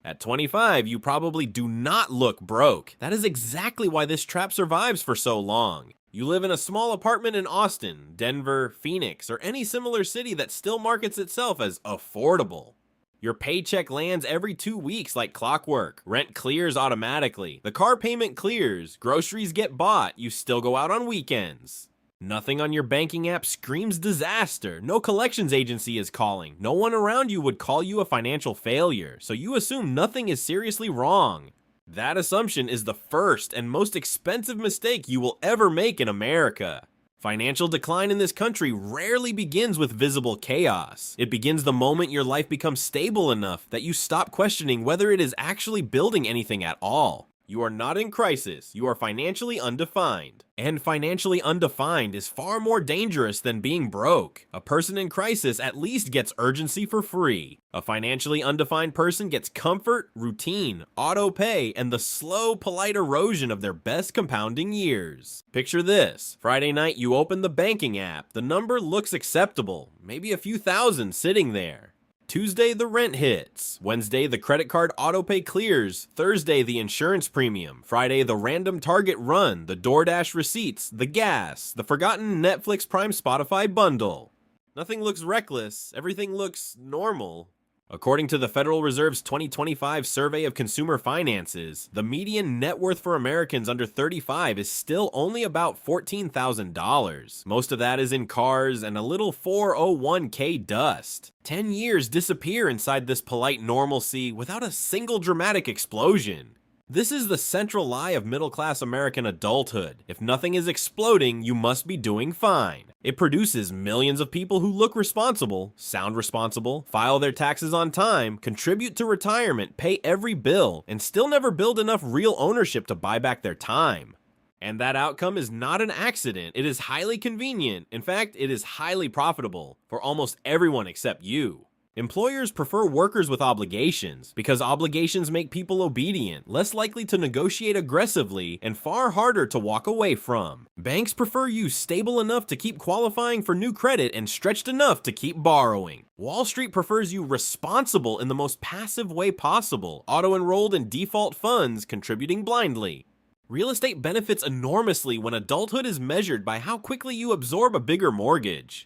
At 25, you probably do not look broke. That is exactly why this trap survives for so long. You live in a small apartment in Austin, Denver, Phoenix, or any similar city that still markets itself as affordable. Your paycheck lands every 2 weeks like clockwork. Rent clears automatically. The car payment clears. Groceries get bought. You still go out on weekends. Nothing on your banking app screams disaster. No collections agency is calling. No one around you would call you a financial failure, so you assume nothing is seriously wrong. That assumption is the first and most expensive mistake you will ever make in America. Financial decline in this country rarely begins with visible chaos. It begins the moment your life becomes stable enough that you stop questioning whether it is actually building anything at all. You are not in crisis, you are financially undefined. And financially undefined is far more dangerous than being broke. A person in crisis at least gets urgency for free. A financially undefined person gets comfort, routine, auto pay, and the slow, polite erosion of their best compounding years. Picture this. Friday night you open the banking app. The number looks acceptable, maybe a few thousand sitting there. Tuesday, the rent hits. Wednesday, the credit card autopay clears. Thursday, the insurance premium. Friday, the random Target run, the DoorDash receipts, the gas, the forgotten Netflix Prime Spotify bundle. Nothing looks reckless. Everything looks normal. According to the Federal Reserve's 2025 Survey of Consumer Finances, the median net worth for Americans under 35 is still only about $14,000. Most of that is in cars and a little 401k dust. 10 years disappear inside this polite normalcy without a single dramatic explosion. This is the central lie of middle-class American adulthood. If nothing is exploding, you must be doing fine. It produces millions of people who look responsible, sound responsible, file their taxes on time, contribute to retirement, pay every bill, and still never build enough real ownership to buy back their time. And that outcome is not an accident. It is highly convenient. In fact, it is highly profitable for almost everyone except you. Employers prefer workers with obligations because obligations make people obedient, less likely to negotiate aggressively, and far harder to walk away from. Banks prefer you stable enough to keep qualifying for new credit and stretched enough to keep borrowing. Wall Street prefers you responsible in the most passive way possible, auto-enrolled in default funds, contributing blindly. Real estate benefits enormously when adulthood is measured by how quickly you absorb a bigger mortgage.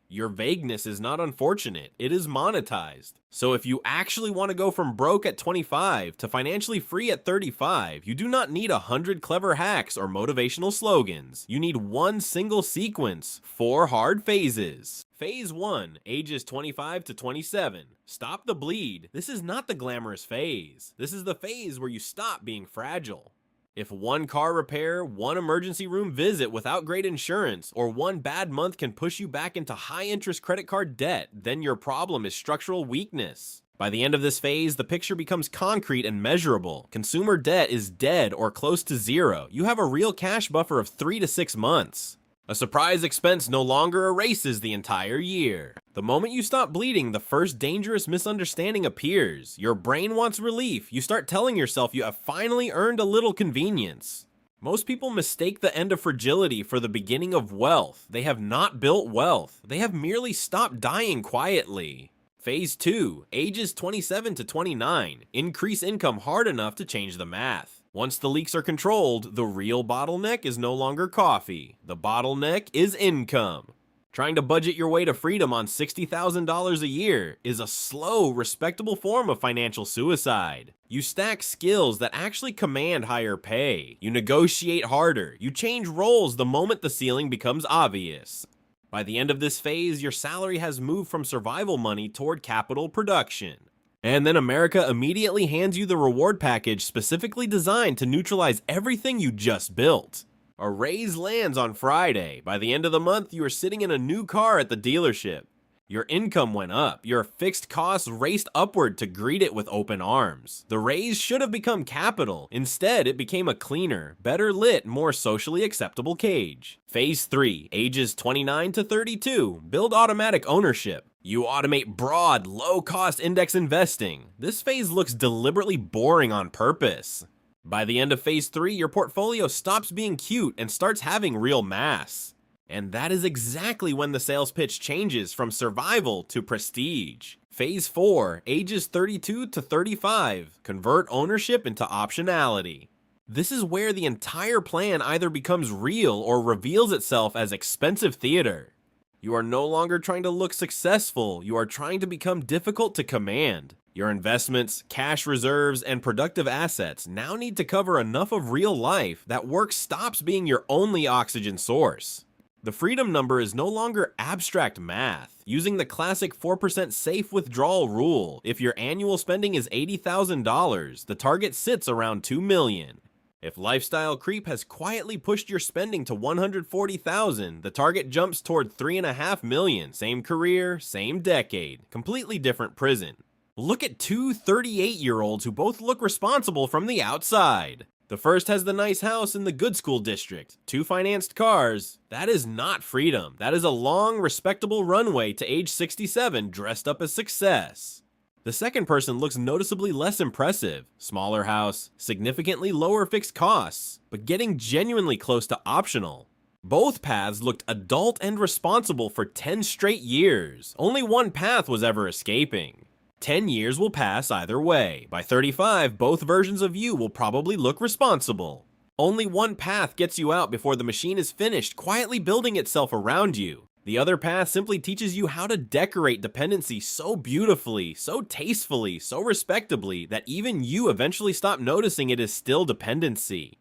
Your vagueness is not unfortunate, it is monetized. So if you actually want to go from broke at 25 to financially free at 35, you do not need 100 clever hacks or motivational slogans. You need one single sequence, 4 hard phases. Phase 1, ages 25 to 27. Stop the bleed. This is not the glamorous phase. This is the phase where you stop being fragile. If one car repair, one emergency room visit without great insurance, or one bad month can push you back into high-interest credit card debt, then your problem is structural weakness. By the end of this phase, the picture becomes concrete and measurable. Consumer debt is dead or close to zero. You have a real cash buffer of 3 to 6 months. A surprise expense no longer erases the entire year. The moment you stop bleeding, the first dangerous misunderstanding appears. Your brain wants relief. You start telling yourself you have finally earned a little convenience. Most people mistake the end of fragility for the beginning of wealth. They have not built wealth. They have merely stopped dying quietly. Phase 2, ages 27 to 29. Increase income hard enough to change the math. Once the leaks are controlled, the real bottleneck is no longer coffee. The bottleneck is income. Trying to budget your way to freedom on $60,000 a year is a slow, respectable form of financial suicide. You stack skills that actually command higher pay. You negotiate harder. You change roles the moment the ceiling becomes obvious. By the end of this phase, your salary has moved from survival money toward capital production. And then America immediately hands you the reward package specifically designed to neutralize everything you just built. A raise lands on Friday. By the end of the month, you are sitting in a new car at the dealership. Your income went up. Your fixed costs raced upward to greet it with open arms. The raise should have become capital. Instead, it became a cleaner, better lit, more socially acceptable cage. Phase 3, ages 29 to 32. Build automatic ownership. You automate broad, low-cost index investing. This phase looks deliberately boring on purpose. By the end of Phase 3, your portfolio stops being cute and starts having real mass. And that is exactly when the sales pitch changes from survival to prestige. Phase 4, ages 32 to 35, convert ownership into optionality. This is where the entire plan either becomes real or reveals itself as expensive theater. You are no longer trying to look successful, you are trying to become difficult to command. Your investments, cash reserves, and productive assets now need to cover enough of real life that work stops being your only oxygen source. The freedom number is no longer abstract math. Using the classic 4% safe withdrawal rule, if your annual spending is $80,000, the target sits around $2 million. If lifestyle creep has quietly pushed your spending to $140,000, the target jumps toward $3.5 million. Same career, same decade, completely different prison. Look at two 38-year-olds who both look responsible from the outside. The first has the nice house in the good school district, 2 financed cars. That is not freedom. That is a long, respectable runway to age 67 dressed up as success. The second person looks noticeably less impressive. Smaller house, significantly lower fixed costs, but getting genuinely close to optional. Both paths looked adult and responsible for 10 straight years. Only one path was ever escaping. 10 years will pass either way. By 35, both versions of you will probably look responsible. Only one path gets you out before the machine is finished quietly building itself around you. The other path simply teaches you how to decorate dependency so beautifully, so tastefully, so respectably that even you eventually stop noticing it is still dependency.